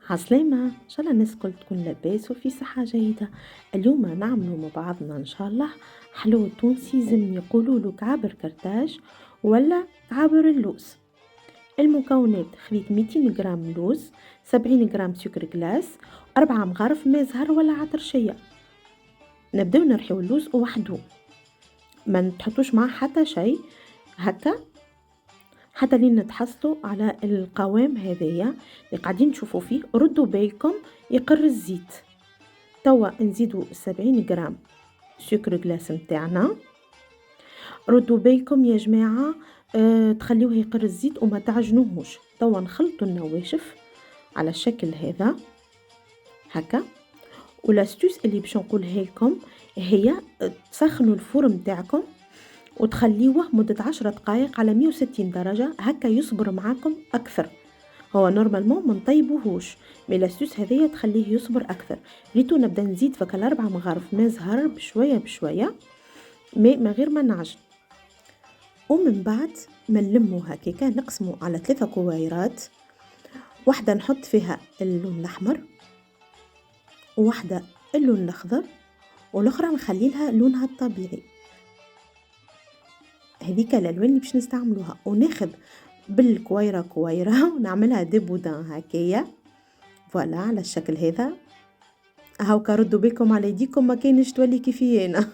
عسلامة، إن شاء الله الناس الكل تكون لاباس وفي صحة جيدة. اليوم نعملوا مع بعضنا إن شاء الله حلو تونسي زمني يقولوا له كعابر كرتاج ولا كعابر اللوز. المكونات: خليط 200 جرام لوز، 70 جرام سكر جلاس، 4 مغارف ماء زهر ولا عطرشية. نبداو نرحيو اللوز وحده، ما تحطوش معاه حتى شيء، هكا حتى لين نتحصلوا على القوام هذايا اللي قاعدين تشوفوا فيه. ردوا بالكم يقر الزيت. توا نزيدوا 70 جرام سكر جلاس متاعنا. ردوا بالكم يا جماعة، تخليوه يقر الزيت وما تعجنوهوش. توا نخلطوا النواشف على الشكل هذا هكا. ولاستوس اللي باش نقولها لكم هي تسخنوا الفرن متاعكم وتخليوه مدة 10 دقائق على 160 درجة، هكا يصبر معاكم أكثر. هو نورمالمون ما نطيبوهوش، مي لاستوس هذيا تخليه يصبر أكثر. ريتو نبدا نزيد فك ال4 مغارف ماء زهر بشوية بشوية، ما غير ما نعجن. ومن بعد ما نلمو هكاكا نقسمو على 3 كويرات، واحدة نحط فيها اللون الأحمر، وواحدة اللون الأخضر، والأخرى نخلي لها لونها الطبيعي. هذيك الالوان اللي باش نستعملوها، وناخذ بالكويره كويره ونعملها دبودان هكايا فوالا على الشكل هذا. هاوكا ردوا بكم على يديكم ما كاينش تولي كيفينا.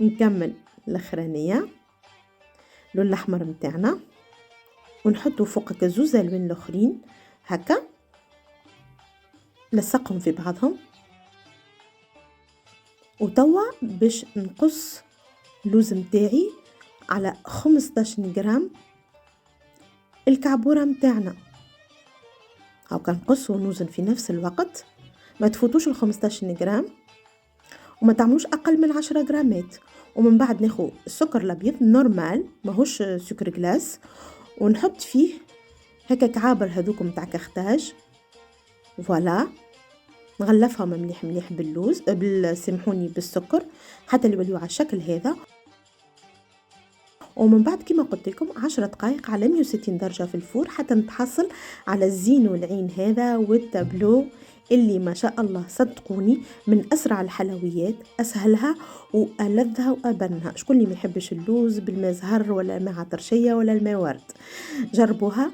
نكمل الاخرانيه اللون الاحمر متاعنا، ونحطوا فوق زوز الوان الاخرين هكا، نلصقهم في بعضهم. وتوا باش نقص اللوز متاعي على 15 جرام الكعبورة متاعنا. هاو كنقص ونوزن في نفس الوقت، ما تفوتوش 15 جرام وما تعملوش اقل من 10 جرامات. ومن بعد ناخذ السكر الابيض نورمال ماهوش سكر جلاس، ونحط فيه هكا كعابر هذوك متاع كختاج فوالا. نغلفهم مليح مليح باللوز سامحوني بالسكر حتى يوليو على الشكل هذا. ومن بعد كما قلت لكم 10 دقائق على 160 درجة في الفور حتى نتحصل على الزين والعين هذا والتابلو اللي ما شاء الله صدقوني من أسرع الحلويات، أسهلها وألذها وأبنها. شكون اللي ما يحبش اللوز بالماء زهر ولا الماء عطرشية ولا الماء ورد؟ جربوها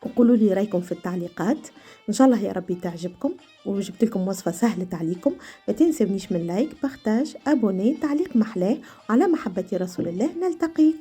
وقولوا لي رايكم في التعليقات. ان شاء الله يا ربي تعجبكم، وجبت لكم وصفه سهله عليكم. ما تنسونيش من لايك، بارتاج، ابوني، تعليق محلاه. على محبه رسول الله نلتقي.